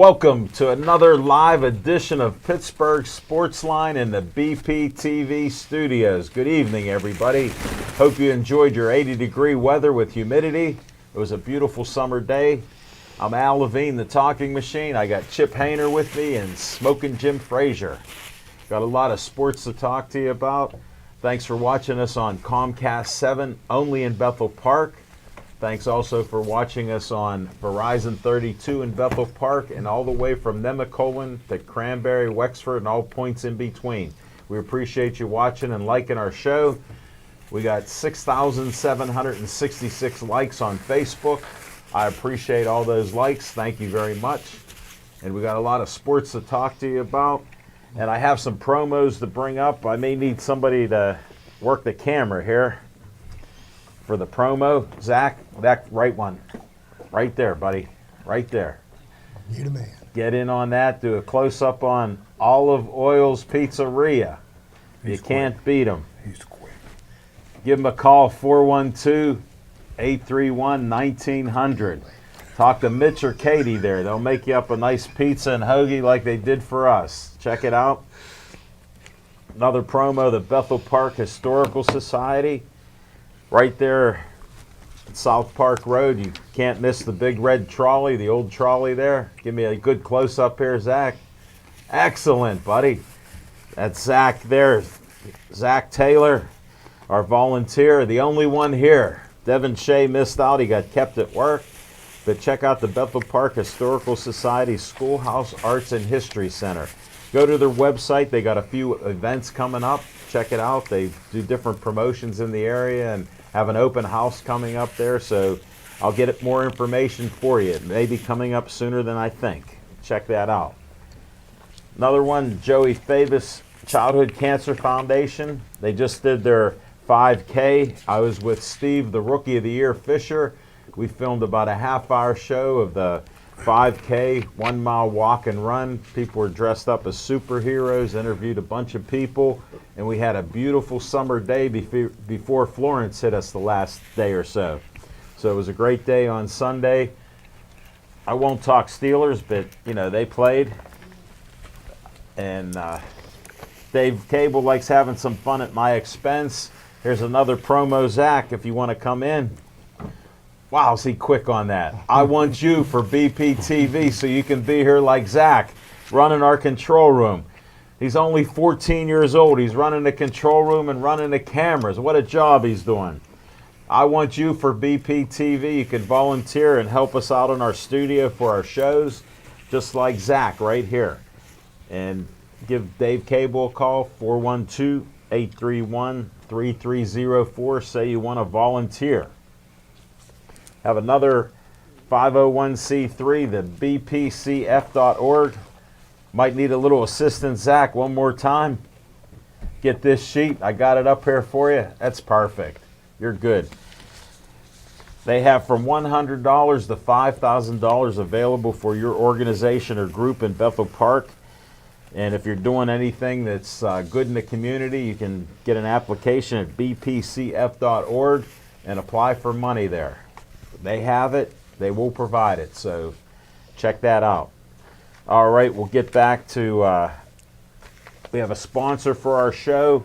Welcome to another live edition of Pittsburgh Sportsline in the BPTV studios. Good evening, everybody. Hope you enjoyed your 80-degree weather with humidity. It was a beautiful summer day. I'm Al Levine, the talking machine. I got Chip Hayner with me and Smoking Jim Frazier. Got a lot of sports to talk to you about. Thanks for watching us on Comcast 7, only in Bethel Park. Thanks also for watching us on Verizon 32 in Bethel Park and all the way from Nemacolin to Cranberry, Wexford, and all points in between. We appreciate you watching and liking our show. We got 6,766 likes on Facebook. I appreciate all those likes. Thank you very much. And we got a lot of sports to talk to you about. And I have some promos to bring up. I may need somebody to work the camera here for the promo. Zach, that right one. Right there, buddy. Right there. You're the man. Get in on that. Do a close-up on Olive Oil's Pizzeria. You can't beat them. He's quick. Give them a call, 412-831-1900. Talk to Mitch or Katie there. They'll make you up a nice pizza and hoagie like they did for us. Check it out. Another promo, the Bethel Park Historical Society. Right there at South Park Road. You can't miss the big red trolley, the old trolley there. Give me a good close-up here, Zach. Excellent, buddy. That's Zach there. Zach Taylor, our volunteer, the only one here. Devin Shea missed out. He got kept at work. But check out the Bethel Park Historical Society Schoolhouse Arts and History Center. Go to their website. They got a few events coming up. Check it out. They do different promotions in the area and have an open house coming up there. So I'll get more information for you. It may be coming up sooner than I think. Check that out. Another one, Joey Favis Childhood Cancer Foundation. They just did their 5K. I was with Steve, the Rookie of the Year Fisher. We filmed about a half-hour show of the 5K, 1 mile walk and run. People were dressed up as superheroes, interviewed a bunch of people, and we had a beautiful summer day before Florence hit us the last day or so. So it was a great day on Sunday. I won't talk Steelers, but, you know, they played. And Dave Cable likes having some fun at my expense. Here's another promo, Zach, if you want to come in. Wow, is he quick on that. I want you for BPTV so you can be here like Zach, running our control room. He's only 14 years old. He's running the control room and running the cameras. What a job he's doing. I want you for BPTV. You can volunteer and help us out in our studio for our shows, just like Zach right here. And give Dave Cable a call, 412-831-3304. Say you want to volunteer. Have another 501c3, the bpcf.org. Might need a little assistance, Zach, one more time. Get this sheet. I got it up here for you. That's perfect. You're good. They have from $100 to $5,000 available for your organization or group in Bethel Park. And if you're doing anything that's good in the community, you can get an application at bpcf.org and apply for money there. They have it. They will provide it. So check that out. All right, we'll get back to, we have a sponsor for our show.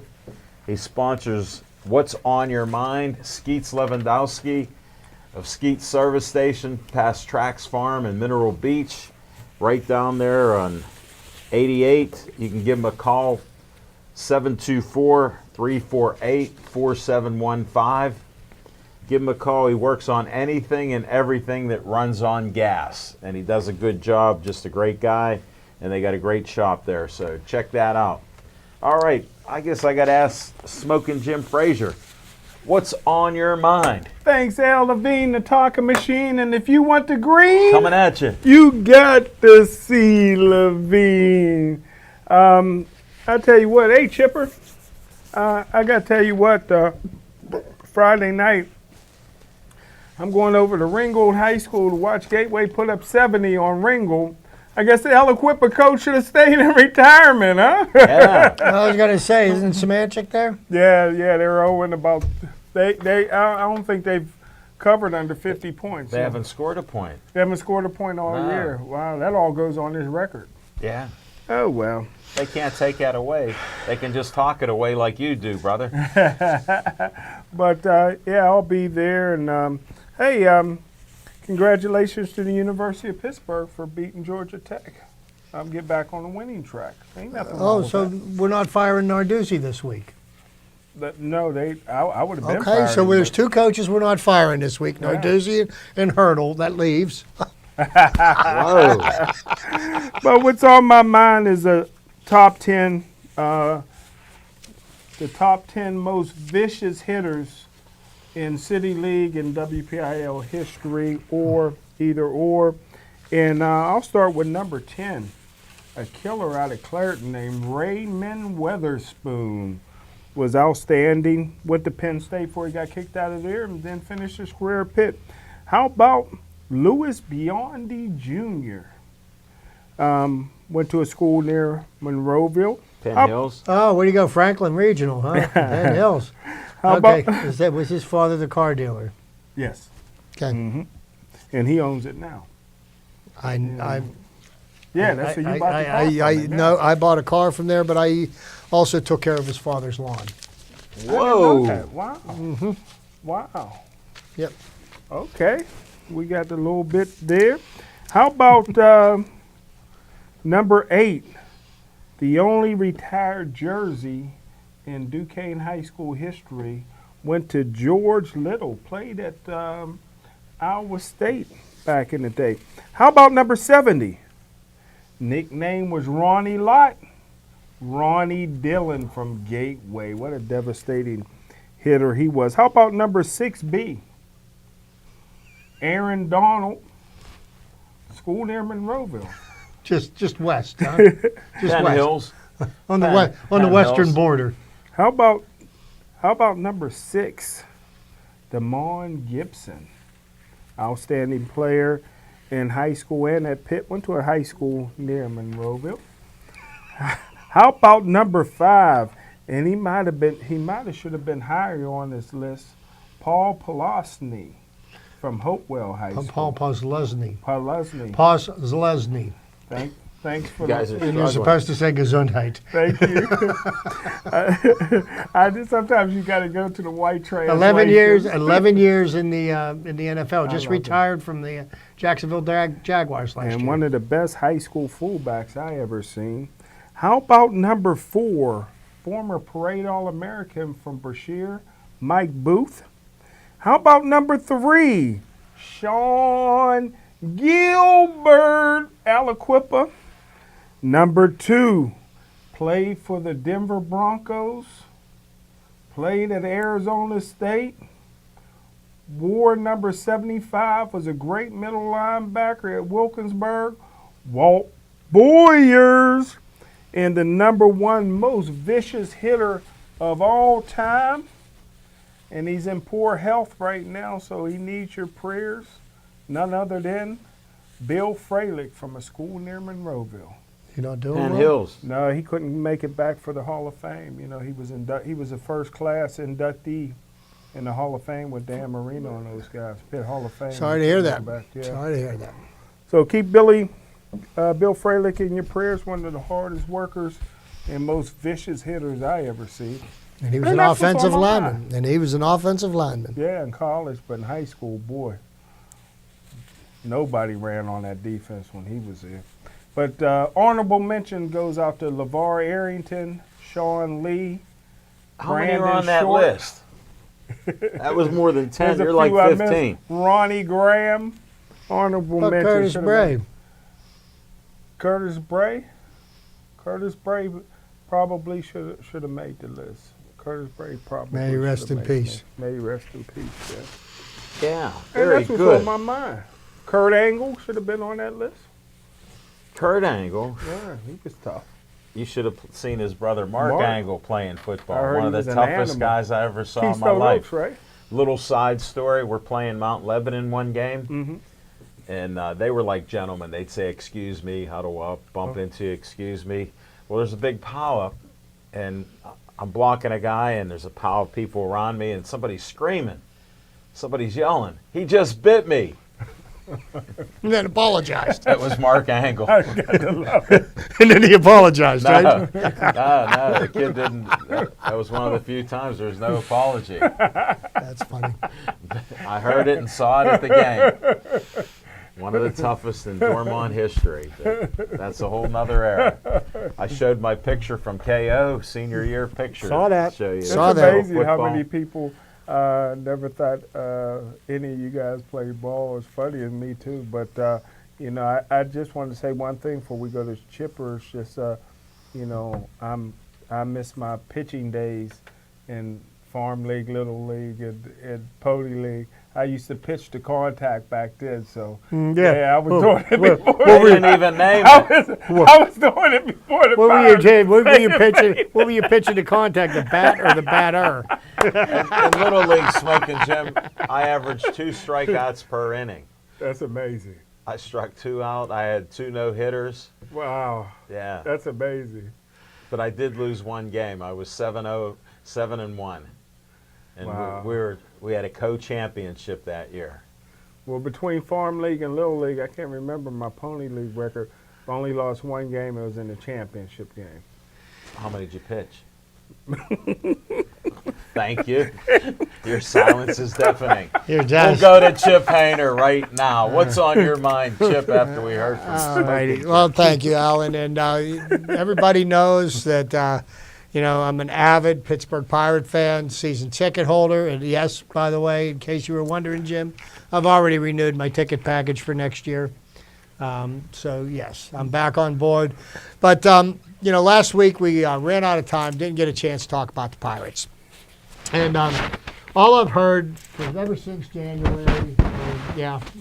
He sponsors What's on Your Mind, Skeets Lewandowski of Skeets Service Station, past Trax Farm in Mineral Beach, right down there on 88. You can give him a call, 724-348-4715. Give him a call. He works on anything and everything that runs on gas. And he does a good job, just a great guy. And they got a great shop there, so check that out. All right, I guess I got to ask Smoking Jim Frazier, what's on your mind? Thanks, Al Levine, the talking machine. And if you want the green, coming at you. You got to see Levine. I tell you what, hey, Chipper, I got to tell you what, Friday night, I'm going over to Ringgold High School to watch Gateway put up 70 on Ringgold. I guess the Eloquippa coach should have stayed in retirement, huh? Yeah. I was going to say, isn't Semantic there? Yeah, they're owing about, I don't think they've covered under 50 points. They haven't scored a point. They haven't scored a point all No. year. Wow, that all goes on his record. Yeah. Oh, well. They can't take that away. They can just talk it away like you do, brother. But, yeah, I'll be there. And, hey, congratulations to the University of Pittsburgh for beating Georgia Tech. Get back on the winning track. Ain't nothing wrong Oh, with so that. we're not firing Narduzzi this week. No, I would have been Okay, fired so him, there's but- two coaches we're not firing this week, Yeah. Narduzzi and Hurdle. That leaves. Whoa. But what's on my mind is the top 10 most vicious hitters in City League and WPIL history, or either or. And I'll start with number 10, a killer out of Clareton named Raymond Weatherspoon. Was outstanding. Went to Penn State before he got kicked out of there, and then finished his career at Pitt. How about Louis Biondi Jr.? Went to a school near Monroeville. Penn Hills. Oh, where do you go? Franklin Regional, huh? Penn Hills. How Okay, about was his father the car dealer? yes, Okay. and he owns it now. Yeah, that's who you bought the car from, yeah. No, I bought a car from there, but I also took care of his father's lawn. I didn't know Whoa. that. Wow. Wow. Yep. Okay, we got a little bit there. How about number 8, the only retired jersey in Duquesne High School history went to George Little, played at Iowa State back in the day. How about number 70? Nickname was Ronnie Lott. Ronnie Dillon from Gateway. What a devastating hitter he was. How about number 6B? Aaron Donald, school near Monroeville. Just west, huh? Just Penn west. Hills. On the Penn- on the Penn western Hills. border. How about number 6? Damon Gibson, outstanding player in high school and at Pitt. Went to a high school near Monroeville. How about number 5? And he should have been higher on this list. Paul Polosny from Hopewell High School. Paul Pozlesny. Polosny. Pozlesny. Thanks for You guys are the, And you're supposed to say Gesundheit. Thank you. I just sometimes you got to go to the white trail. 11 years in the NFL. Just love it. retired from the Jacksonville Jaguars last And year. one of the best high school fullbacks I ever seen. How about number 4, former Parade All-American from Brashear, Mike Booth? How about number 3, Sean Gilbert Aliquippa? Number 2, played for the Denver Broncos, played at Arizona State, wore number 75, was a great middle linebacker at Wilkinsburg, Walt Boyers, and the number 1 most vicious hitter of all time. And he's in poor health right now, so he needs your prayers. None other than Bill Fralick from a school near Monroeville. You're not doing Penn well? Hills. No, he couldn't make it back for the Hall of Fame. You know, he was a first class inductee in the Hall of Fame with Dan Marino and those guys. Pitt Hall of Fame. Sorry to hear that. Back, yeah. Sorry to hear that. So keep Bill Fralick in your prayers. One of the hardest workers and most vicious hitters I ever see. And he was And an that's what's offensive on my lineman. And he was an offensive lineman. Yeah, in college, but in high school, boy, nobody ran on that defense when he was there. But honorable mention goes out to LeVar Arrington, Sean Lee. How many are Brandon on that Short. list? That was more than 10. There's a You're like few I missed. 15. Ronnie Graham, honorable But mention. Curtis Should've Bray. been- Curtis Bray probably should have made the list. Curtis Bray probably. May he rest should in have made peace. the list. May he rest in peace. Yeah. Yeah, And very that's what's good. on my mind. Kurt Angle should have been on that list. Kurt Angle. Yeah, he was tough. You should have seen his brother Mark, Mark. Angle playing I football. heard One he of the was an toughest animal. guys I ever saw in my Keystone life. Oaks, right? Little side story: we're playing Mount Lebanon one game, Mm-hmm. and they were like gentlemen. They'd say, "Excuse me," huddle up, bump into you, "Excuse me." Well, there's a big pile up, and I'm blocking a guy, and there's a pile of people around me, and somebody's screaming. Somebody's yelling. He just bit me. And then apologized. That was Mark Angle. I got to love it. And then he apologized, No, right? no, the kid didn't. That was one of the few times there was no apology. That's funny. I heard it and saw it at the game. One of the toughest in Dormont history. That's a whole nother era. I showed my picture from KO senior year picture. Saw that. Show you. Saw It's that. amazing how Football. many people never thought any of you guys played ball as funny as me too. But you know, I just want to say one thing before we go to Chippers. Just you know, I miss my pitching days in farm league, little league, and pony league. I used to pitch to contact back then, so yeah. I was doing it before. They didn't even name I it. was doing it before the What were you, Pirates. Jay? What were you pitching? What were you pitching to contact, the bat or the batter? In Little League, Smoking Jim, I averaged 2 strikeouts per inning. That's amazing. I struck 2 out. I had 2 no-hitters. Wow, Yeah. that's amazing. But I did lose 1 game. I was 7-1. And Wow. we had a co-championship that year. Well, between farm league and little league, I can't remember my pony league record. I only lost 1 game. It was in the championship game. How many did you pitch? Thank you. Your silence is deafening. Here, We'll Josh. go to Chip Hayner right now. What's on your mind, Chip, after we heard from All Smokey righty. Jim? Well, thank you, Alan. And everybody knows that, you know, I'm an avid Pittsburgh Pirate fan, season ticket holder. And yes, by the way, in case you were wondering, Jim, I've already renewed my ticket package for next year. So, yes, I'm back on board. But, you know, last week we ran out of time, didn't get a chance to talk about the Pirates. And all I've heard was ever since January,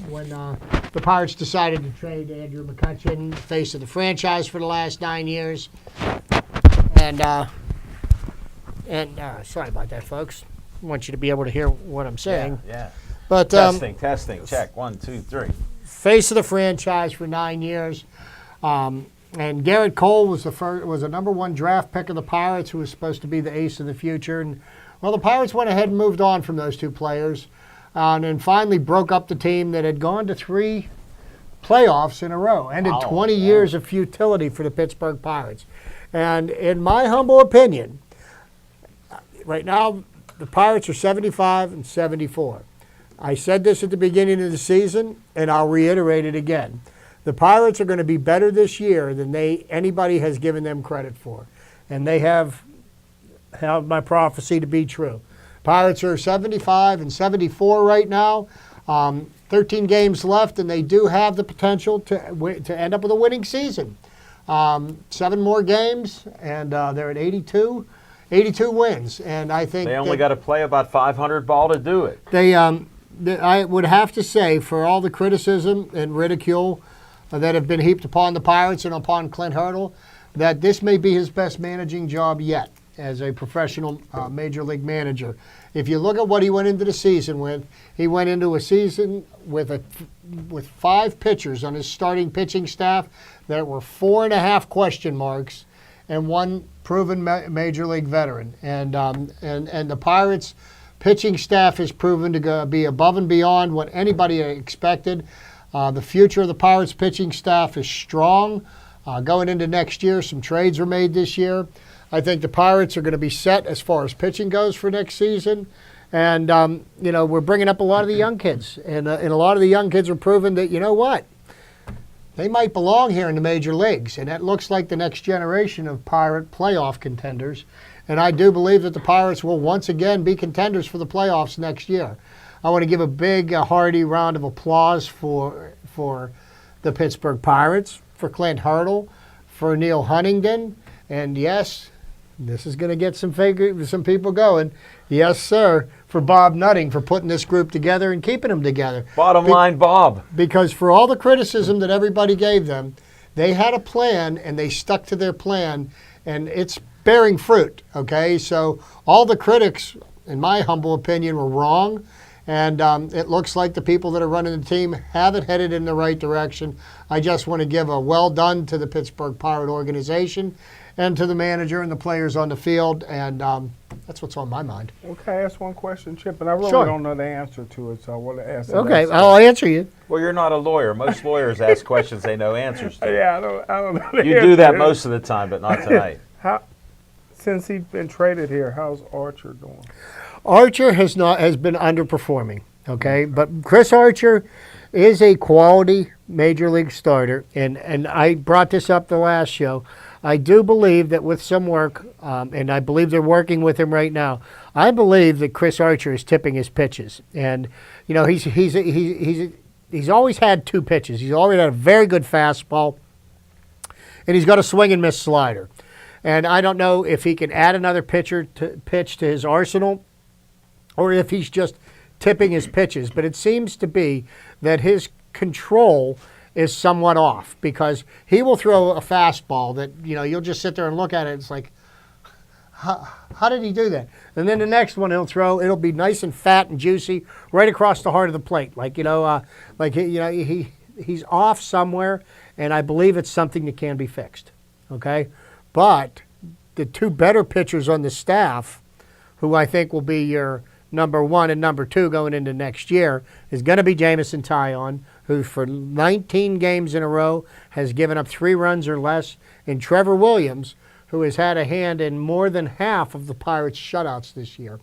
when the Pirates decided to trade Andrew McCutchen, face of the franchise for the last 9 years. And sorry about that, folks. I want you to be able to hear what I'm saying. Yeah. But Testing. Check. 1, 2, 3. face of the franchise for 9 years. And Garrett Cole was a number 1 draft pick of the Pirates, who was supposed to be the ace of the future. And well, the Pirates went ahead and moved on from those 2 players, and then finally broke up the team that had gone to 3 playoffs in a row. Ended Wow. 20 years of futility for the Pittsburgh Pirates. And in my humble opinion, right now the Pirates are 75 and 74. I said this at the beginning of the season, and I'll reiterate it again. The Pirates are going to be better this year than anybody has given them credit for. And they have my prophecy to be true. Pirates are 75 and 74 right now. 13 games left, and they do have the potential to end up with a winning season. 7 more games, and they're at 82 wins. And I think They only got to play about 500 ball to do it. I would have to say, for all the criticism and ridicule that have been heaped upon the Pirates and upon Clint Hurdle, that this may be his best managing job yet as a professional major league manager. If you look at what he went into the season with, he went into a season with 5 pitchers on his starting pitching staff. There were 4.5 question marks and 1 proven major league veteran. And the Pirates pitching staff has proven to be above and beyond what anybody expected. The future of the Pirates pitching staff is strong. Going into next year, some trades were made this year. I think the Pirates are going to be set as far as pitching goes for next season. And, you know, we're bringing up a lot of the young kids. And a lot of the young kids are proving that, you know what, they might belong here in the major leagues. And that looks like the next generation of Pirate playoff contenders. And I do believe that the Pirates will once again be contenders for the playoffs next year. I want to give a big, hearty round of applause for the Pittsburgh Pirates, for Clint Hurdle, for Neil Huntington, and yes, this is going to get some people going. Yes, sir, for Bob Nutting for putting this group together and keeping them together. Bottom line, Bob. Because for all the criticism that everybody gave them, they had a plan and they stuck to their plan, and it's bearing fruit, okay? So all the critics, in my humble opinion, were wrong. And it looks like the people that are running the team have it headed in the right direction. I just want to give a well done to the Pittsburgh Pirate organization. and to the manager and the players on the field. And that's what's on my mind. Okay, ask one question, Chip, and I really Sure. don't know the answer to it, so I want to ask the Okay, next I'll answer you. Well, you're not a lawyer. Most lawyers ask questions they know answers to. Yeah, I don't know. The You do that answer. most of the time, but not tonight. Since he's been traded here, how's Archer doing? Archer has been underperforming. Okay, but Chris Archer is a quality major league starter, and I brought this up the last show. I do believe that with some work, and I believe they're working with him right now. I believe that Chris Archer is tipping his pitches, and you know he's always had two pitches. He's always had a very good fastball, and he's got a swing and miss slider. And I don't know if he can add another pitch to his arsenal, or if he's just tipping his pitches. But it seems to be that his control is somewhat off, because he will throw a fastball that, you know, you'll just sit there and look at it. It's like, how did he do that? And then the next one he'll throw, it'll be nice and fat and juicy right across the heart of the plate. Like, he's off somewhere, and I believe it's something that can be fixed. Okay? But the two better pitchers on the staff, who I think will be your number one and number two going into next year, is going to be Jamison Tyon, who for 19 games in a row has given up 3 runs or less, and Trevor Williams, who has had a hand in more than half of the Pirates' shutouts this year.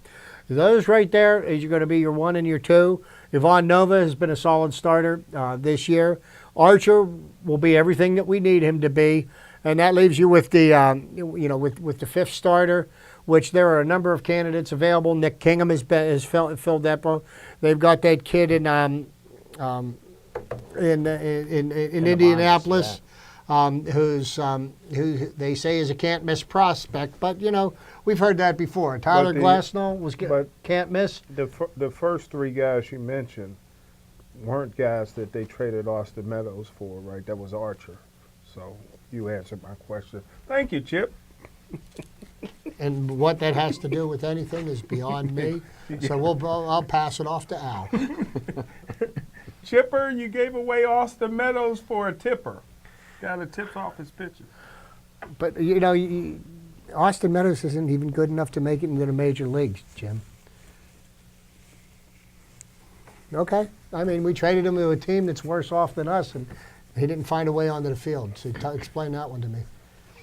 Those right there is going to be your one and your two. Ivan Nova has been a solid starter this year. Archer will be everything that we need him to be, and that leaves you with the with the fifth starter, which there are a number of candidates available. Nick Kingham has filled that role. They've got that kid in Indianapolis, who they say is a can't miss prospect. But you know, we've heard that before. Tyler Glasnow can't miss. The first 3 guys you mentioned weren't guys that they traded Austin Meadows for, right? That was Archer. So you answered my question. Thank you, Chip. And what that has to do with anything is beyond me. So I'll pass it off to Al. Chipper, you gave away Austin Meadows for a tipper. Got a tip off his pitches. But you know, Austin Meadows isn't even good enough to make it into the major leagues, Jim. Okay. I mean, we traded him to a team that's worse off than us, and he didn't find a way onto the field. So explain that one to me.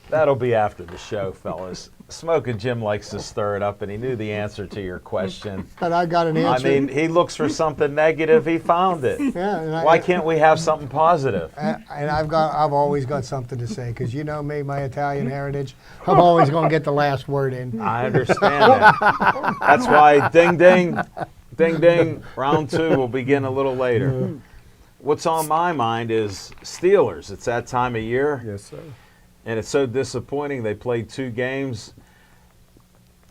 That'll be after the show, fellas. Smoking Jim likes to stir it up, and he knew the answer to your question. But I got an answer. I mean, he looks for something negative. He found it. Yeah, Why can't we have something positive? And I've always got something to say, because you know me, my Italian heritage. I'm always going to get the last word in. I understand that. That's why ding, ding, ding, ding, round 2 will begin a little later. What's on my mind is Steelers. It's that time of year. Yes, sir. And it's so disappointing. They played 2 games.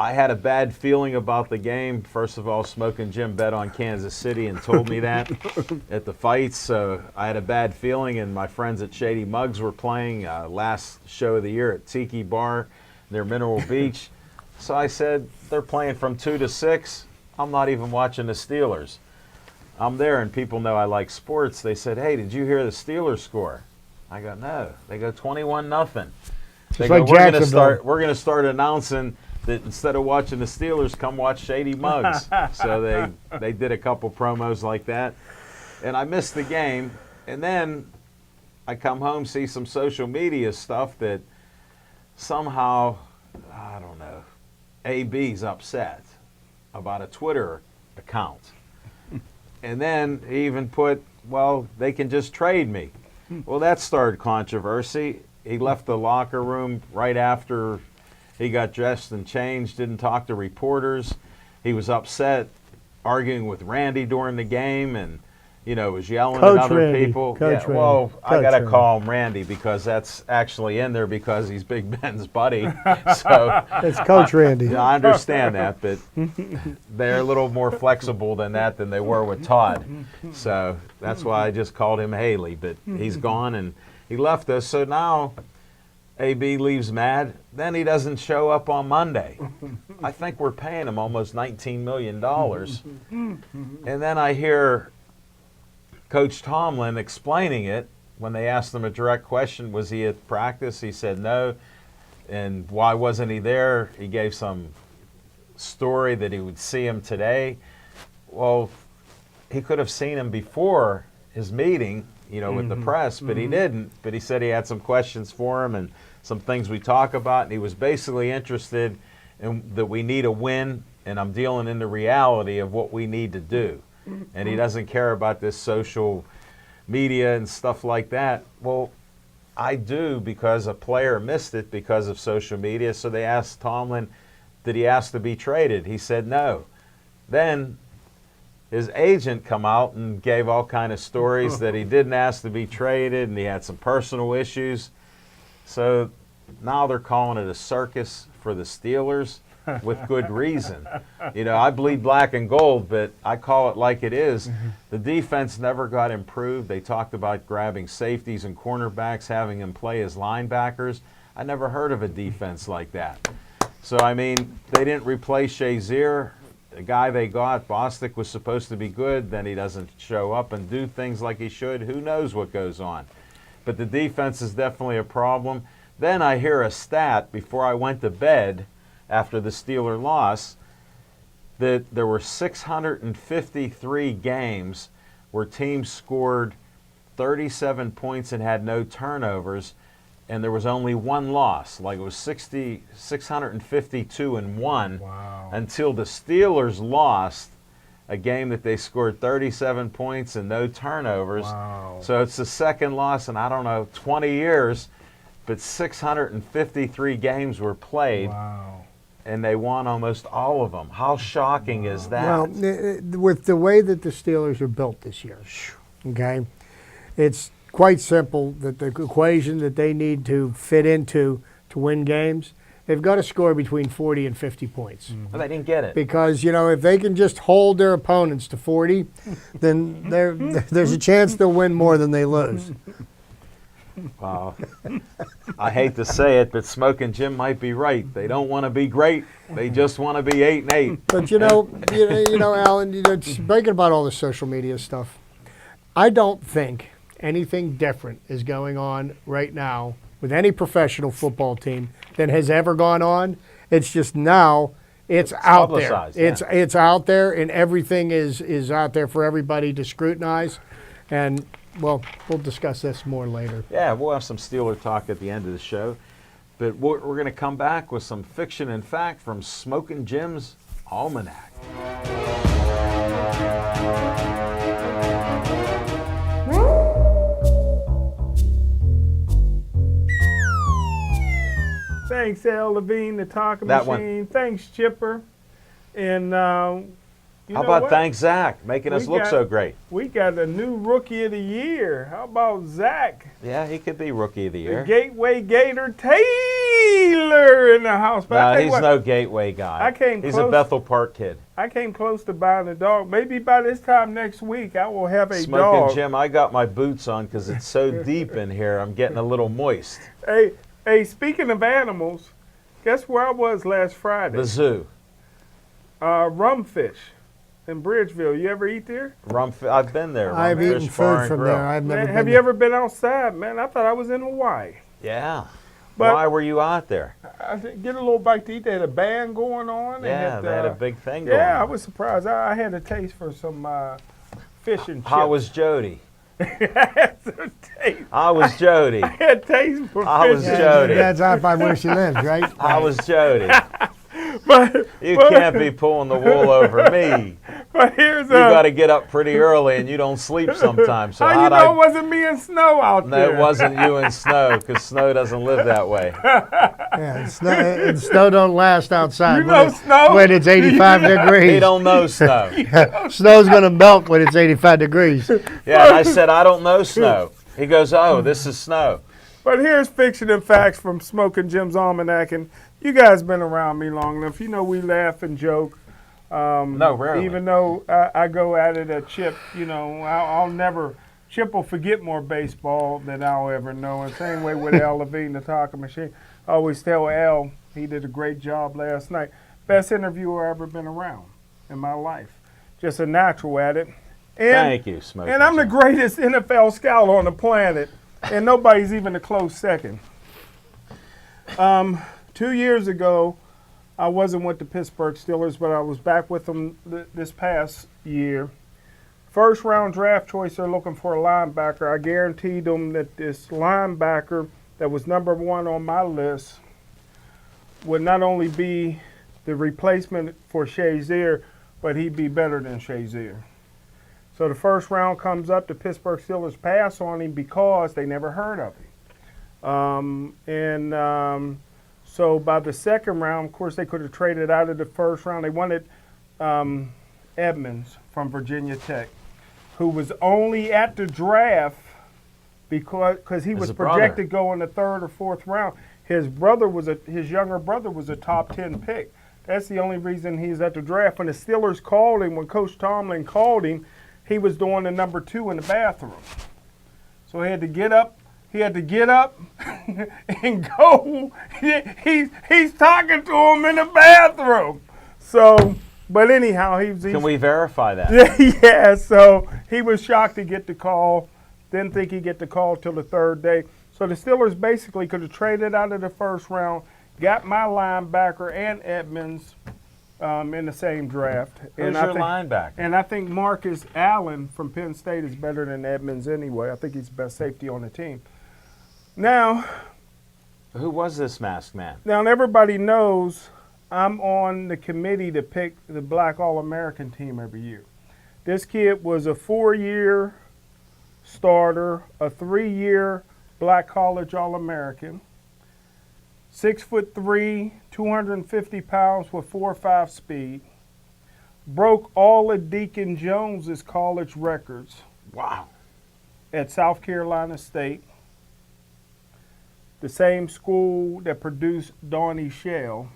I had a bad feeling about the game. First of all, Smoking Jim bet on Kansas City and told me that at the fights. So I had a bad feeling, and my friends at Shady Muggs were playing last show of the year at Tiki Bar near Mineral Beach. So I said, they're playing from 2 to 6. I'm not even watching the Steelers. I'm there, and people know I like sports. They said, hey, did you hear the Steelers score? I go, no. They go 21-0. They go, like we're gonna start announcing that instead of watching the Steelers, come watch Shady Muggs. So they did a couple promos like that, and I missed the game. And then I come home, see some social media stuff that somehow, I don't know, AB's upset about a Twitter account, and then he even put, well, they can just trade me. Well, that started controversy. He left the locker room right after he got dressed and changed, didn't talk to reporters. He was upset, arguing with Randy during the game, and was yelling at other people. Well, I got to call him Randy because that's actually in there because he's Big Ben's buddy. So it's Coach Randy. I understand that, but they're a little more flexible than that than they were with Todd. So that's why I just called him Haley. But he's gone and he left us. So now AB leaves mad. Then he doesn't show up on Monday. I think we're paying him almost $19 million. And then I hear Coach Tomlin explaining it when they asked him a direct question, was he at practice? He said no. And why wasn't he there? He gave some story that he would see him today. Well, he could have seen him before his meeting, with the press, but he didn't. But he said he had some questions for him and some things we talk about, and he was basically interested in that we need a win, and I'm dealing in the reality of what we need to do. And he doesn't care about this social media and stuff like that. Well, I do, because a player missed it because of social media. So they asked Tomlin, did he ask to be traded? He said no. Then his agent come out and gave all kind of stories that he didn't ask to be traded, and he had some personal issues. So now they're calling it a circus for the Steelers with good reason. I bleed black and gold, but I call it like it is. The defense never got improved. They talked about grabbing safeties and cornerbacks, having them play as linebackers. I never heard of a defense like that. So, they didn't replace Shazier. The guy they got, Bostic, was supposed to be good. Then he doesn't show up and do things like he should. Who knows what goes on? But the defense is definitely a problem. Then I hear a stat before I went to bed after the Steeler loss that there were 653 games where teams scored 37 points and had no turnovers, and there was only one loss. Like it was 652 and one. Wow. Until the Steelers lost a game that they scored 37 points and no turnovers. Wow. So it's the second loss in, 20 years, but 653 games were played. Wow. And they won almost all of them. How shocking is that? Well, with the way that the Steelers are built this year, okay, it's quite simple that the equation that they need to fit into to win games, they've got to score between 40 and 50 points. Well, they didn't get it. Because, if they can just hold their opponents to 40, then there's a chance they'll win more than they lose. Wow. I hate to say it, but Smoke and Jim might be right. They don't want to be great. They just want to be 8-8. But Alan, speaking about all the social media stuff, I don't think anything different is going on right now with any professional football team than has ever gone on. It's just now it's out there. Yeah. It's out there, and everything is out there for everybody to scrutinize. And well, we'll discuss this more later. Yeah, we'll have some Steeler talk at the end of the show. But we're going to come back with some fiction and fact from Smokin' Jim's Almanac. Thanks, Al Levine, the talking That machine. Thanks, Chipper. And How about thanks, Zach, making us look so great? We got a new Rookie of the Year. How about Zach? Yeah, he could be Rookie of the Year. The Gateway Gator Taylor in the house. But No, he's no Gateway guy. He's a Bethel Park kid. I came close to buying a dog. Maybe by this time next week, I will have a Smoking dog. Jim, I got my boots on because it's so deep in here. I'm getting a little moist. Hey, speaking of animals, guess where I was last Friday? The zoo. Rumfish in Bridgeville. You ever eat there? I've been there. I've Rumfish eaten Bar food and from Grill. there. I've never been Have you there. ever been outside, man? I thought I was in Hawaii. Yeah. But Why were you out there? I get a little bite to eat. They had a band going on. They had a big thing going Yeah, I on. was surprised. I had a taste for some fish and chips. How was Jody? I How was Jody? had taste for How fish was and Jody? That's out by where she lives, right? How was Jody? But You can't be pulling the wool over me. But here's You got to get up pretty early, and you don't sleep sometimes. So how you know it wasn't me and Snow out No, there? it wasn't you and Snow, because Snow doesn't live that way. Yeah, and snow don't last outside. You know Snow? When it's 85 He degrees. don't know Snow. Snow's going to melt when it's 85 degrees. Yeah, and I said, I don't know Snow. He goes, oh, this is Snow. But here's fiction and facts from Smokin' Jim's Almanac. And you guys been around me long enough. You know we laugh and joke. No, rarely. Even though I go at it at Chip, I'll never. Chip will forget more baseball than I'll ever know. And same way with Al Levine, the talking machine. I always tell Al he did a great job last night. Best interviewer I've ever been around in my life. Just a natural at it. And, Thank you, Smokey. And I'm the greatest NFL scout on the planet, and nobody's even a close second. 2 years ago, I wasn't with the Pittsburgh Steelers, but I was back with them this past year. First round draft choice, they're looking for a linebacker. I guaranteed them that this linebacker that was number 1 on my list would not only be the replacement for Shazier, but he'd be better than Shazier. So the first round comes up, the Pittsburgh Steelers pass on him because they never heard of him. So by the second round, of course, they could have traded out of the first round. They wanted Edmonds from Virginia Tech, who was only at the draft because he was projected to go in the 3rd or 4th round. His younger brother was a top 10 pick. That's the only reason he's at the draft. When the Steelers called him, when Coach Tomlin called him, he was doing the number 2 in the bathroom. So he had to get up. He had to get up and go. He's talking to him in the bathroom. So, but anyhow, Can we verify that? Yeah, so he was shocked to get the call. Didn't think he'd get the call till the 3rd day. So the Steelers basically could have traded out of the first round, got my linebacker and Edmonds in the same draft. Who's your linebacker? And I think Marcus Allen from Penn State is better than Edmonds anyway. I think he's the best safety on the team. Now, who was this masked man? Now, everybody knows I'm on the committee to pick the Black All-American team every year. This kid was a 4-year starter, a 3-year Black College All-American, 6'3", 250 pounds with 4.5 speed, broke all of Deacon Jones's college records. Wow. At South Carolina State, the same school that produced Donnie Shell.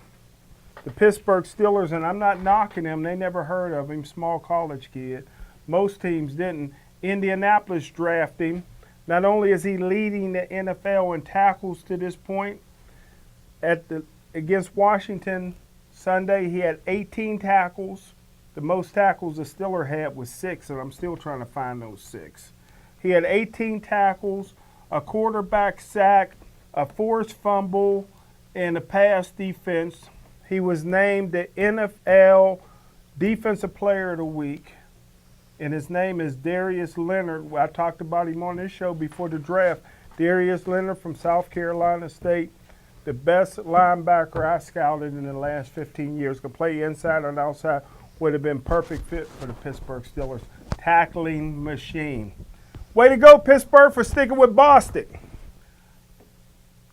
The Pittsburgh Steelers, and I'm not knocking him, they never heard of him, small college kid. Most teams didn't. Indianapolis drafted him. Not only is he leading the NFL in tackles to this point, against Washington Sunday, he had 18 tackles. The most tackles a Steeler had was 6, and I'm still trying to find those 6. He had 18 tackles, a quarterback sack, a forced fumble, and a pass defense. He was named the NFL Defensive Player of the Week, and his name is Darius Leonard. I talked about him on this show before the draft. Darius Leonard from South Carolina State, the best linebacker I scouted in the last 15 years. Could play inside and outside, would have been perfect fit for the Pittsburgh Steelers. Tackling machine. Way to go, Pittsburgh, for sticking with Boston.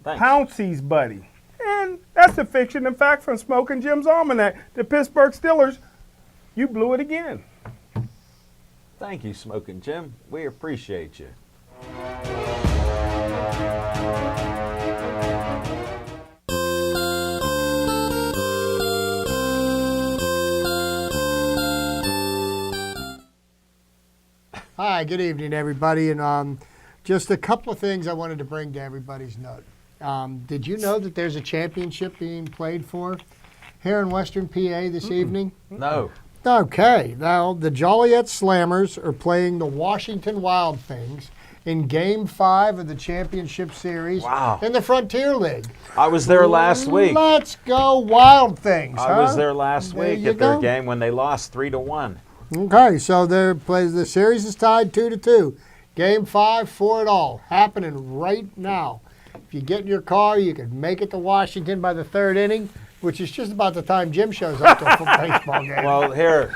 Thanks. Pouncey's buddy. And that's a fiction and fact from Smoking Jim's Almanac. The Pittsburgh Steelers, you blew it again. Thank you, Smoking Jim. We appreciate you. Hi, good evening, everybody. And just a couple of things I wanted to bring to everybody's note. Did you know that there's a championship being played for here in Western PA this evening? No. Okay. Now, the Joliet Slammers are playing the Washington Wild Things in Game 5 of the championship series in the Frontier League. I was there last week. Let's go Wild Things, I was there last week at their game when they lost 3-1. Okay, so the series is tied 2-2. Game 5 for it all, happening right now. If you get in your car, you can make it to Washington by the 3rd inning, which is just about the time Jim shows up to a baseball game. Well, here,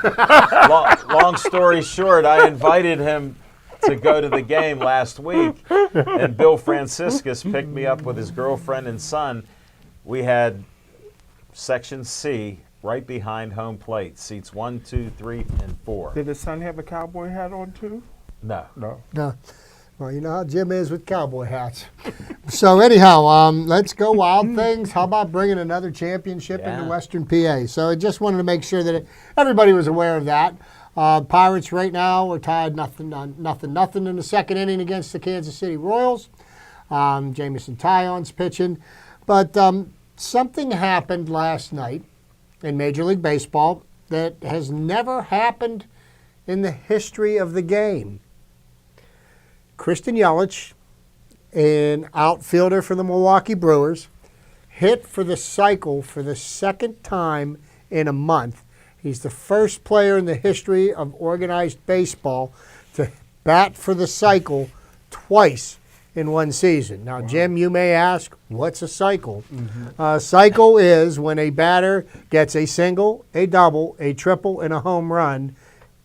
long story short, I invited him to go to the game last week, and Bill Franciscus picked me up with his girlfriend and son. We had Section C right behind home plate, seats 1, 2, 3, and 4. Did his son have a cowboy hat on too? No. No. Well, you know how Jim is with cowboy hats. So anyhow, let's go Wild Things. How about bringing another championship into Western PA? So I just wanted to make sure that everybody was aware of that. Pirates right now are tied nothing in the 2nd inning against the Kansas City Royals. Jamison Tyon's pitching. But something happened last night in Major League Baseball that has never happened in the history of the game. Christian Yelich, an outfielder for the Milwaukee Brewers, hit for the cycle for the second time in a month. He's the first player in the history of organized baseball to bat for the cycle twice in one season. Now, Jim, you may ask, what's a cycle? Cycle is when a batter gets a single, a double, a triple, and a home run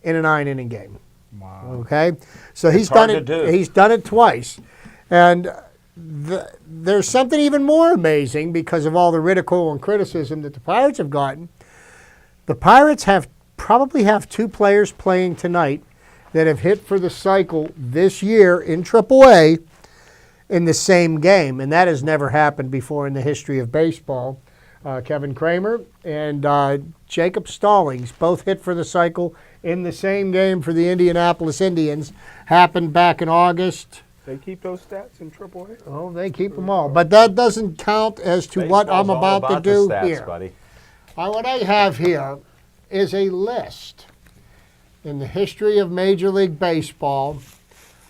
in a 9-inning game. Wow. Okay, so he's hard done to do. it. He's done it twice, and there's something even more amazing because of all the ridicule and criticism that the Pirates have gotten. The Pirates probably have 2 players playing tonight that have hit for the cycle this year in AAA in the same game, and that has never happened before in the history of baseball. Kevin Kramer and Jacob Stallings both hit for the cycle in the same game for the Indianapolis Indians. Happened back in August. They keep those stats in AAA? Oh, they keep them all. But that doesn't count as to what I'm Baseball's all about to the do stats, here. buddy. What I have here is a list in the history of Major League Baseball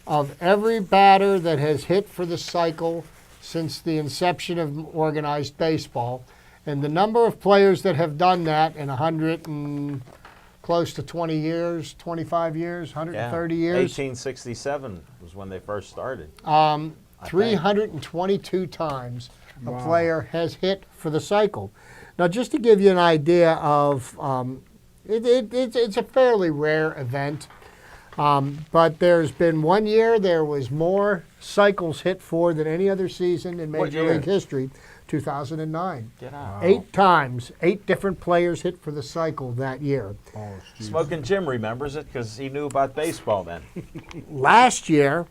of every batter that has hit for the cycle since the inception of organized baseball, and the number of players that have done that in 100 and close to 20 years, 25 years, 130 years. 1867 was when they first started. 322 times a player has hit for the cycle. Now, just to give you an idea of, it's a fairly rare event, but there's been one year there was more cycles hit for than any other season in What Major year? League history, 2009. Get out. 8 times, 8 different players hit for the cycle that year. Oh, geez. Smoking Jim remembers it because he knew about baseball then. Last year,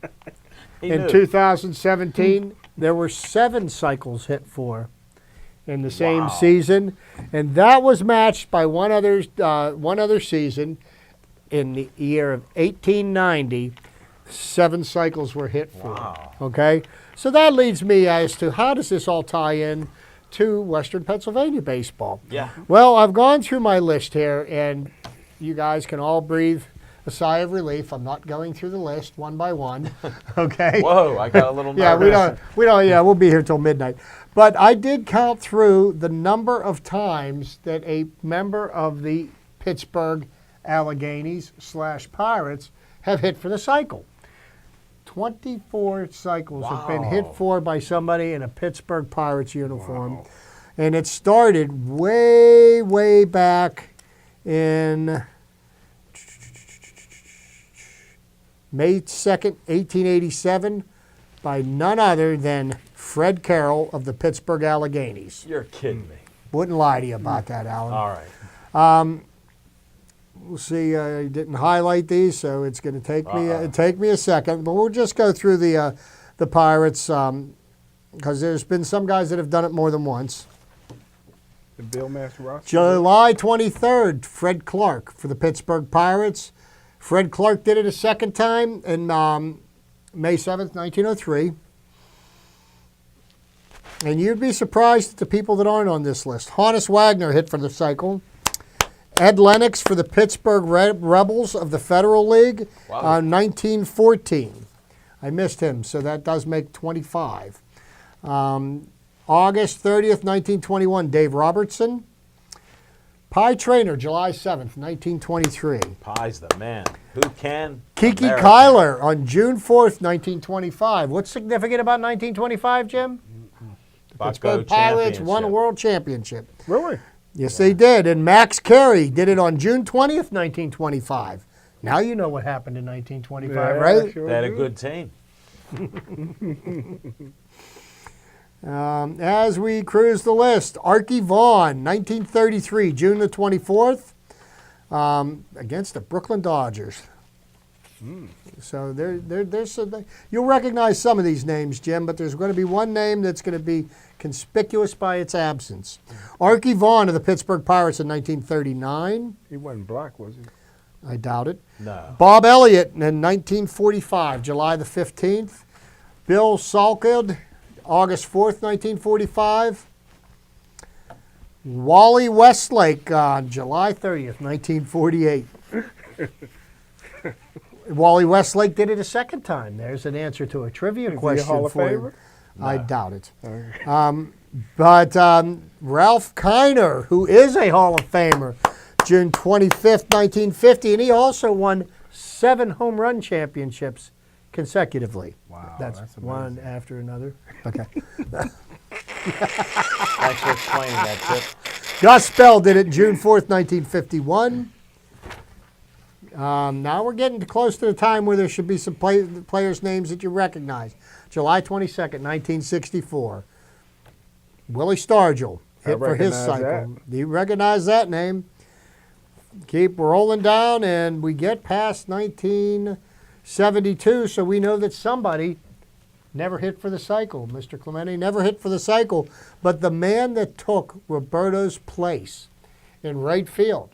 He in knew. 2017, there were 7 cycles hit for in the same Wow. season, and that was matched by one other season in the year of 1890. 7 cycles were hit for. Wow. Okay, so that leads me as to how does this all tie in to Western Pennsylvania baseball? Yeah. Well, I've gone through my list here, and you guys can all breathe a sigh of relief. I'm not going through the list one by one. Okay. Whoa, I got a little Yeah, nervous. we don't. Yeah, we'll be here till midnight. But I did count through the number of times that a member of the Pittsburgh Alleghenies / Pirates have hit for the cycle. 24 cycles have been hit Wow. for by somebody in a Pittsburgh Pirates uniform. And it started way, way back in May 2nd, 1887, by none other than Fred Carroll of the Pittsburgh Alleghenies. You're kidding me. Wouldn't lie to you about that, Alan. All right. We'll see. I didn't highlight these, so it's going to take me a second. But we'll just go through the Pirates because there's been some guys that have done it more than once. The Bill Master roster. July 23rd, Fred Clark for the Pittsburgh Pirates. Fred Clark did it a second time in May 7th, 1903. And you'd be surprised at the people that aren't on this list. Honus Wagner hit for the cycle. Ed Lennox for the Pittsburgh Rebels of the Federal League, Wow. 1914. I missed him, so that does make 25. August 30th, 1921, Dave Robertson. Pie Trainer, July 7th, 1923. Pie's the man. Who can? Kiki America. Kyler on June 4th, 1925. What's significant about 1925, Jim? Bucko Pittsburgh Pirates won a championship. world championship. Really? Yes, they did. And Max Carey did it on June 20th, 1925. Now you know what happened in 1925, Yeah, right? sure They had a do. good team. As we cruise the list, Archie Vaughn, 1933, June the 24th, against the Brooklyn Dodgers. So you'll recognize some of these names, Jim, but there's going to be one name that's going to be conspicuous by its absence. Archie Vaughn of the Pittsburgh Pirates in 1939. He wasn't black, was he? I doubt it. No. Bob Elliott in 1945, July the 15th. Bill Salkeld, August 4th, 1945. Wally Westlake on July 30th, 1948. Wally Westlake did it a second time. There's an answer to a trivia Is he a question Hall of for you. Famer? I No. doubt it. But Ralph Kiner, who is a Hall of Famer, June 25th, 1950, and he also won 7 home run championships consecutively. Wow, That's that's one amazing. after another. Okay. Thanks for explaining that, Chip. Gus Bell did it June 4th, 1951. Now we're getting close to the time where there should be some players' names that you recognize. July 22nd, 1964. Willie Stargell hit for his recognize cycle. Do you recognize that name? Keep rolling down, and we get past 1972, so we know that somebody never hit for the cycle. Mr. Clemente never hit for the cycle, but the man that took Roberto's place in right field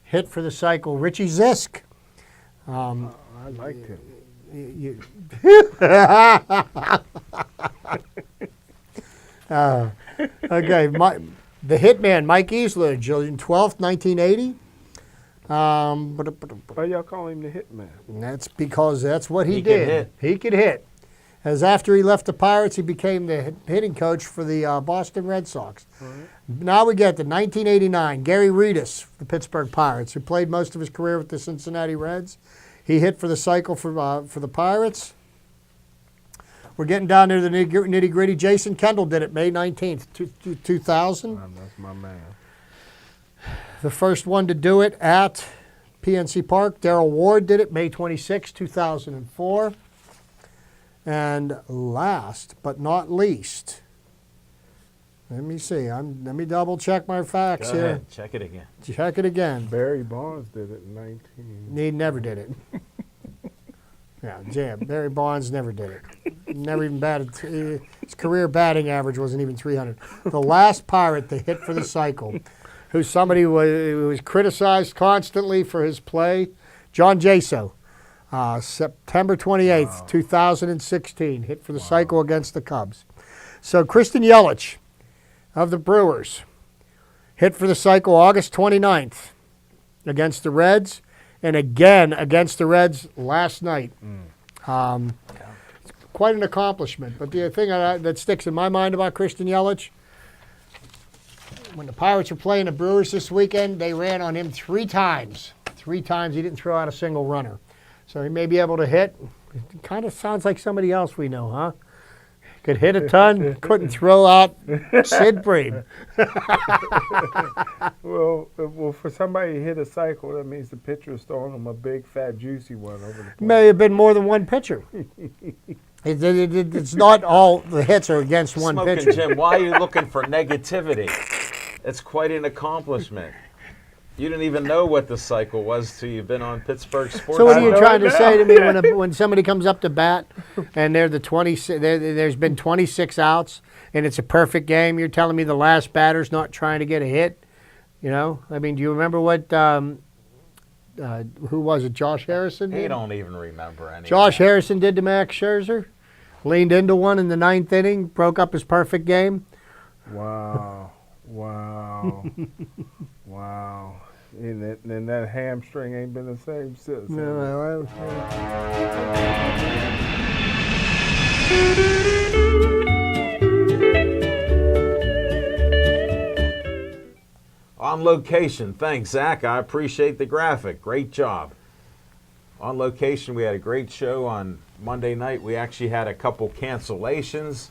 hit for the cycle, Richie Zisk. I liked him. Okay, the hitman, Mike Easler, June 12th, 1980. Why y'all call him the Hitman? That's because that's what he He did. could hit. He could hit. As after he left the Pirates, he became the hitting coach for the Boston Red Sox. Now we get to 1989. Gary Redus, the Pittsburgh Pirates, who played most of his career with the Cincinnati Reds. He hit for the cycle for the Pirates. We're getting down to the nitty gritty. Jason Kendall did it May 19th, 2000. That's my man. The first one to do it at PNC Park. Darrell Ward did it May 26, 2004. And last but not least, let me see. Let me double check my facts Go here. ahead. Check it again. Check it again. Barry Bonds did it in 19. He never did it. Yeah, Barry Bonds never did it. Never even batted. His career batting average wasn't even 300. The last Pirate to hit for the cycle, who somebody was criticized constantly for his play, John Jaso. September 28th, 2016, hit for the cycle against the Cubs. So Christian Yelich of the Brewers hit for the cycle August 29th against the Reds, and again against the Reds last night. It's quite an accomplishment. But the thing that sticks in my mind about Christian Yelich, when the Pirates were playing the Brewers this weekend, they ran on him 3 times. 3 times he didn't throw out a single runner. So he may be able to hit. It kind of sounds like somebody else we know, huh? Could hit a ton, couldn't throw out Sid Bream. Well, for somebody to hit a cycle, that means the pitcher is throwing him a big, fat, juicy one over the plate. May have been more than one pitcher. It's not all the hits are against one Smoking pitcher. Jim, why are you looking for negativity? It's quite an accomplishment. You didn't even know what the cycle was till you've been on Pittsburgh Sportsline. So what are you know trying it to say to now. me when somebody comes up to bat and they're the 26, there's been 26 outs and it's a perfect game? You're telling me the last batter's not trying to get a hit? You know, I mean, do you remember what? Who was it? Josh Harrison. He did? don't even remember any. Josh Harrison did to Max Scherzer. Leaned into one in the 9th inning, broke up his perfect game. Wow. Wow. And that hamstring ain't been the same since. On location, thanks, Zach. I appreciate the graphic. Great job. On location, we had a great show on Monday night. We actually had a couple cancellations,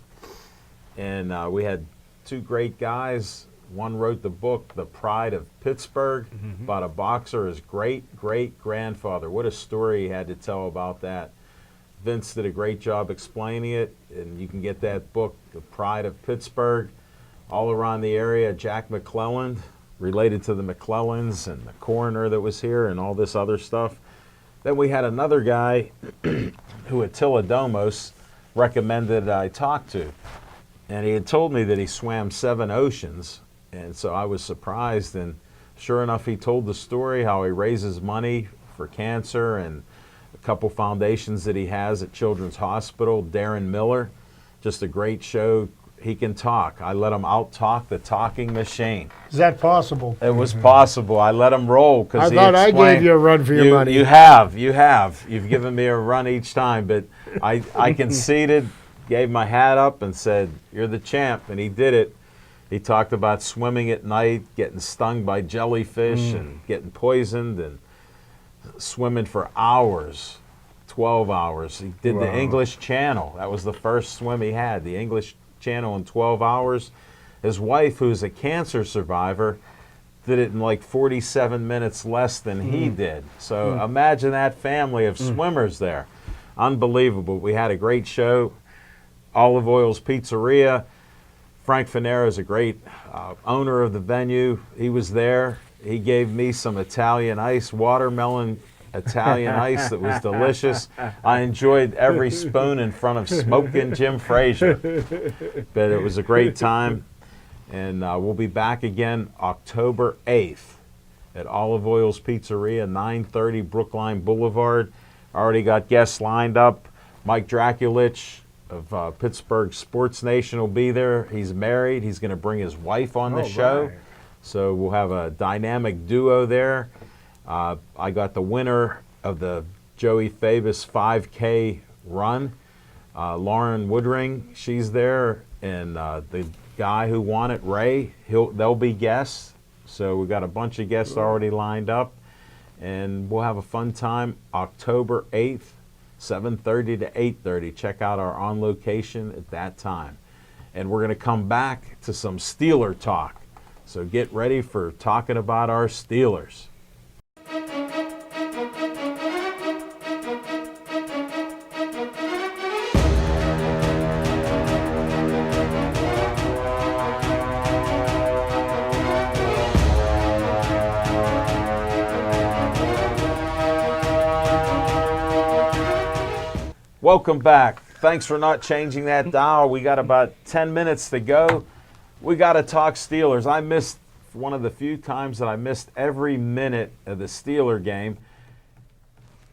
and we had 2 great guys. One wrote the book, The Pride of Pittsburgh, about a boxer, his great-great-grandfather. What a story he had to tell about that. Vince did a great job explaining it, and you can get that book, The Pride of Pittsburgh, all around the area. Jack McClelland, related to the McClellans and the coroner that was here and all this other stuff. Then we had another guy who Attila Domos recommended I talk to. And he had told me that he swam 7 oceans. And so I was surprised. And sure enough, he told the story how he raises money for cancer and a couple foundations that he has at Children's Hospital. Darren Miller, just a great show. He can talk. I let him out-talk the talking machine. Is that possible? It was possible. I let him roll because I thought I gave you a run for your money. You have. You've given me a run each time, but I conceded gave my hat up and said, "You're the champ," and he did it. He talked about swimming at night, getting stung by jellyfish and getting poisoned, and swimming for hours, 12 hours. He did the English Channel. That was the first swim he had, the English Channel in 12 hours. His wife, who's a cancer survivor, did it in like 47 minutes less than he did. So imagine that family of swimmers there. Unbelievable. We had a great show. Olive Oil's Pizzeria. Frank Fanero is a great owner of the venue. He was there. He gave me some Italian ice, watermelon Italian ice that was delicious. I enjoyed every spoon in front of smoking Jim Frazier. But it was a great time. And we'll be back again October 8th at Olive Oil's Pizzeria, 930 Brookline Boulevard. Already got guests lined up. Mike Draculich of Pittsburgh Sports Nation will be there. He's married. He's going to bring his wife on the show. Right. So we'll have a dynamic duo there. I got the winner of the Joey Fabus 5K run, Lauren Woodring. She's there. And the guy who won it, Ray, they'll be guests. So we've got a bunch of guests already lined up. And we'll have a fun time October 8th, 7:30 to 8:30. Check out our on location at that time. And we're going to come back to some Steeler talk. So get ready for talking about our Steelers. Welcome back. Thanks for not changing that dial. We got about 10 minutes to go. We got to talk Steelers. I missed one of the few times that I missed every minute of the Steeler game,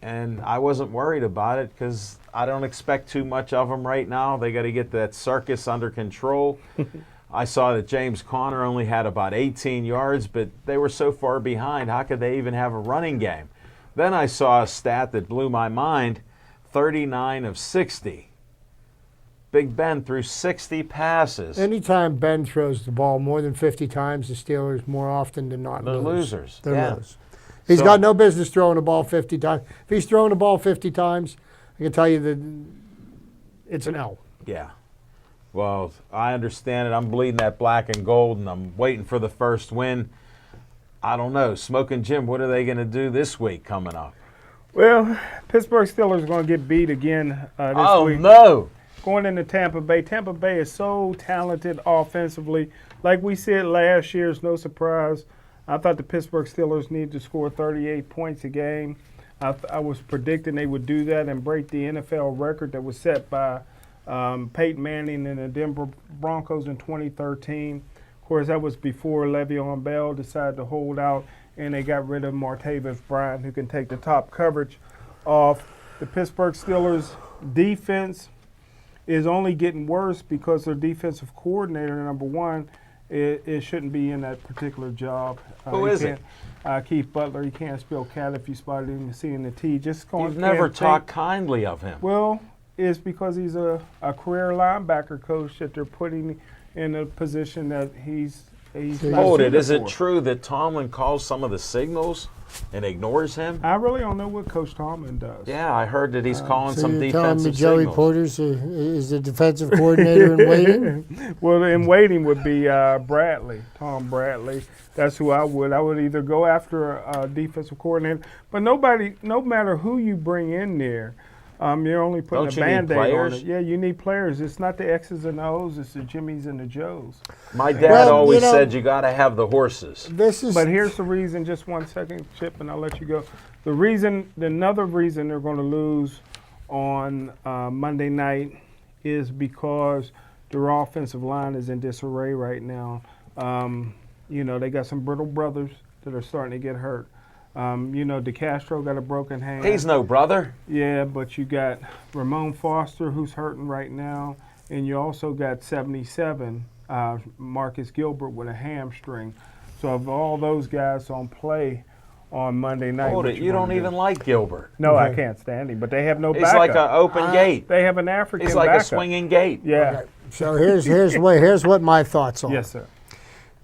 and I wasn't worried about it because I don't expect too much of them right now. They got to get that circus under control. I saw that James Conner only had about 18 yards, but they were so far behind. How could they even have a running game? Then I saw a stat that blew my mind. 39 of 60. Big Ben threw 60 passes. Anytime Ben throws the ball more than 50 times, the Steelers more often than not They're losers. They're losers. He's got no business throwing the ball 50 times. If he's throwing the ball 50 times, I can tell you that it's an L. Yeah. Well, I understand it. I'm bleeding that black and gold, and I'm waiting for the first win. I don't know. Smoking Jim, what are they going to do this week coming up? Well, Pittsburgh Steelers are going to get beat again this week. Oh, no. Going into Tampa Bay. Tampa Bay is so talented offensively. Like we said last year, it's no surprise. I thought the Pittsburgh Steelers needed to score 38 points a game. I was predicting they would do that and break the NFL record that was set by Peyton Manning and the Denver Broncos in 2013. Of course, that was before Le'Veon Bell decided to hold out, and they got rid of Martavis Bryant, who can take the top coverage off. The Pittsburgh Steelers defense is only getting worse because their defensive coordinator, number one, it shouldn't be in that particular job. Who is it? Keith Butler. You can't spell cat if you spotted him seeing the T. You've never talked kindly of him. Well, it's because he's a career linebacker coach that they're putting in a position that he's Hold it. Is it true that Tomlin calls some of the signals and ignores him? I really don't know what Coach Tomlin does. Yeah, I heard that he's calling some defensive defensive Joey signals. Porter's is the defensive coordinator in waiting? Well, in waiting would be Bradley, Tom Bradley. That's who I would. I would either go after a defensive coordinator, but no matter who you bring in there, you're only putting a Band-Aid on it. Yeah, you need players. It's not the X's and the O's. It's the Jimmies and the Joes. My dad always said you got to have the horses. But here's the reason. Just 1 second, Chip, and I'll let you go. Another reason they're going to lose on Monday night is because their offensive line is in disarray right now. They got some brittle brothers that are starting to get hurt. DeCastro got a broken hand. He's no brother. Yeah, but you got Ramon Foster, who's hurting right now, and you also got 77, Marcus Gilbert with a hamstring. So if all those guys don't play on Monday night. Hold what it. You don't wanna do. even like Gilbert. No, I can't stand him. But they have no He's backup. like an open gate. They have an African He's like backup. a swinging gate. Yeah. Okay. So here's what my thoughts are. Yes, sir.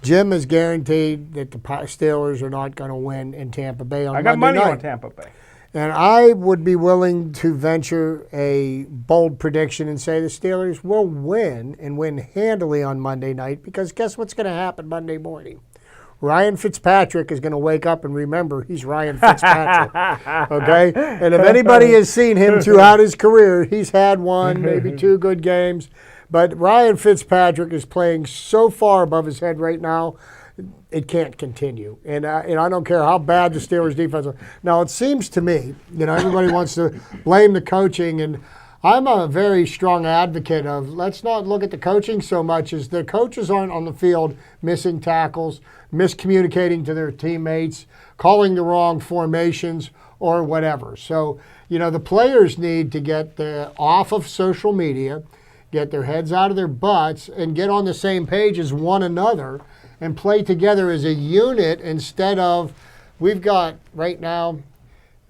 Jim is guaranteed that the Steelers are not going to win in Tampa Bay on I got Monday money night. on Tampa Bay. And I would be willing to venture a bold prediction and say the Steelers will win and win handily on Monday night, because guess what's going to happen Monday morning? Ryan Fitzpatrick is going to wake up and remember he's Ryan Fitzpatrick. Okay? And if anybody has seen him throughout his career, he's had one, maybe two good games. But Ryan Fitzpatrick is playing so far above his head right now, it can't continue. And I don't care how bad the Steelers' defense is. Now, it seems to me, everybody wants to blame the coaching, and I'm a very strong advocate of let's not look at the coaching so much as the coaches aren't on the field missing tackles, miscommunicating to their teammates, calling the wrong formations, or whatever. So, the players need to get off of social media, get their heads out of their butts, and get on the same page as one another and play together as a unit instead of, we've got right now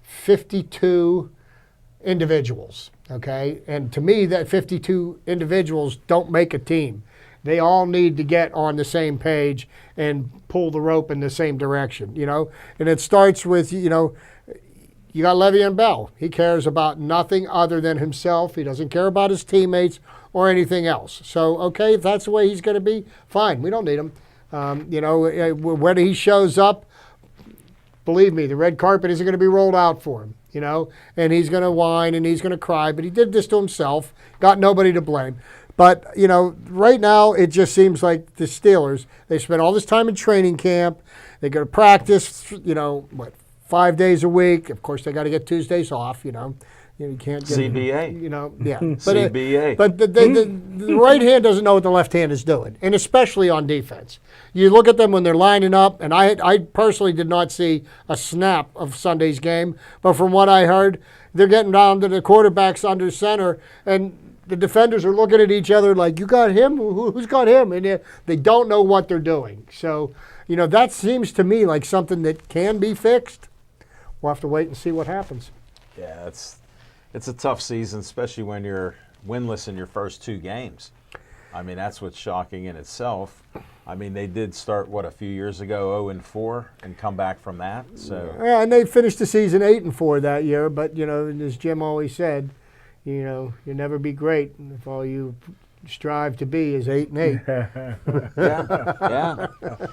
52 individuals, okay? And to me, that 52 individuals don't make a team. They all need to get on the same page and pull the rope in the same direction, And it starts with, you got Le'Veon Bell. He cares about nothing other than himself. He doesn't care about his teammates or anything else. So, okay, if that's the way he's going to be, fine. We don't need him. When he shows up, believe me, the red carpet isn't going to be rolled out for him, and he's going to whine and he's going to cry. But he did this to himself, got nobody to blame. But, right now it just seems like the Steelers, they spent all this time in training camp. They go to practice, 5 days a week. Of course, they got to get Tuesdays off, You can't get CBA. Yeah. CBA. But the right hand doesn't know what the left hand is doing, and especially on defense. You look at them when they're lining up, and I personally did not see a snap of Sunday's game, but from what I heard, they're getting down to the quarterbacks under center, and the defenders are looking at each other like, you got him? Who's got him? And they don't know what they're doing. So, that seems to me like something that can be fixed. We'll have to wait and see what happens. Yeah, it's a tough season, especially when you're winless in your first two games. I mean, that's what's shocking in itself. I mean, they did start, a few years ago, 0-4, and come back from that. So yeah, and they finished the season 8-4 that year. But, as Jim always said, you never be great if all you strive to be is 8-8.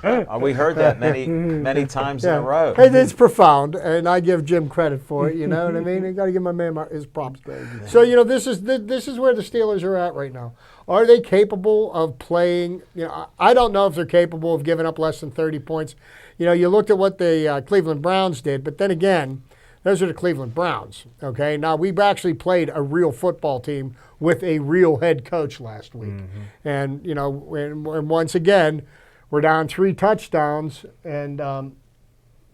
Yeah. We heard that many times in a row. Hey, it's profound, and I give Jim credit for it. You know what I mean? You got to give my man his props. So this is where the Steelers are at right now. Are they capable of playing? I don't know if they're capable of giving up less than 30 points. You looked at what the Cleveland Browns did, but then again, those are the Cleveland Browns. Okay, now we've actually played a real football team with a real head coach last week. Mm-hmm. And, and once again, we're down 3 touchdowns, and,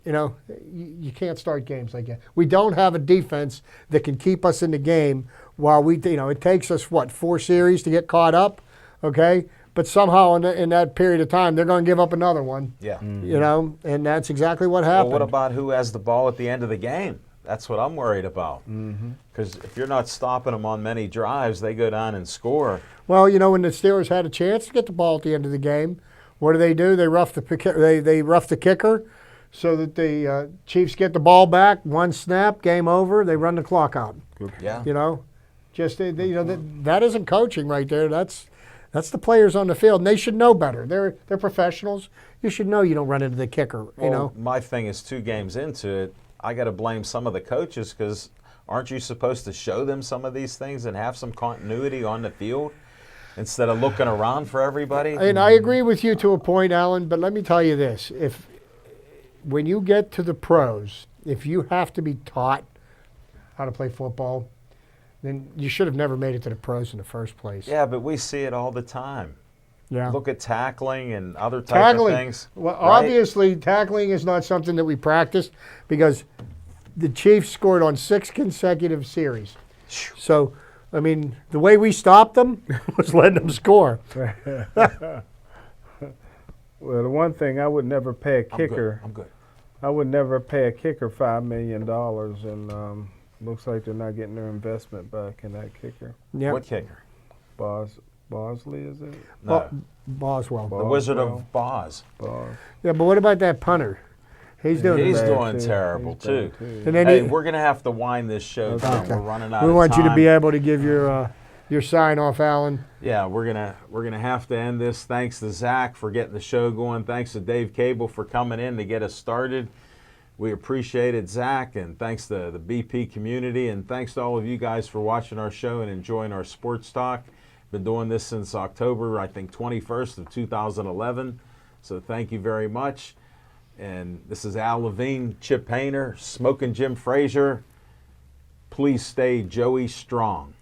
you can't start games like that. We don't have a defense that can keep us in the game while it takes us, 4 series to get caught up, okay? But somehow in that period of time, they're going to give up another one. Yeah. And that's exactly what happened. Well, what about who has the ball at the end of the game? That's what I'm worried about. Because if you're not stopping them on many drives, they go down and score. Well, when the Steelers had a chance to get the ball at the end of the game, what do? They rough the kicker so that the Chiefs get the ball back. One snap, game over. They run the clock out. Yeah. That isn't coaching right there. That's the players on the field, and they should know better. They're professionals. You should know you don't run into the kicker. My thing is 2 games into it, I got to blame some of the coaches, because aren't you supposed to show them some of these things and have some continuity on the field instead of looking around for everybody? And I agree with you to a point, Alan, but let me tell you this. When you get to the pros, if you have to be taught how to play football, then you should have never made it to the pros in the first place. Yeah, but we see it all the time. Yeah. Look at tackling and other type of things. Well, right? Obviously, tackling is not something that we practice, because the Chiefs scored on 6 consecutive series. So, I mean, the way we stopped them was letting them score. Well, the one thing I would never pay a kicker. I'm good. I would never pay a kicker $5 million, and looks like they're not getting their investment back in that kicker. Yep. What kicker? Bosley, is it? No, Boswell. the Wizard Boswell. of Boz. Yeah, but what about that punter? He's doing He's bad. doing terrible He's bad, too. And then Hey, he- we're gonna have to wind this show down. Okay. We're running out we of want time. you to be able to give your sign off, Alan. Yeah, we're gonna have to end this. Thanks to Zach for getting the show going. Thanks to Dave Cable for coming in to get us started. We appreciate it, Zach, and thanks to the BP community, and thanks to all of you guys for watching our show and enjoying our sports talk. Been doing this since October, I think, 21st of 2011. So thank you very much. And this is Al Levine, Chip Hayner, Smoking Jim Frazier. Please stay Joey strong.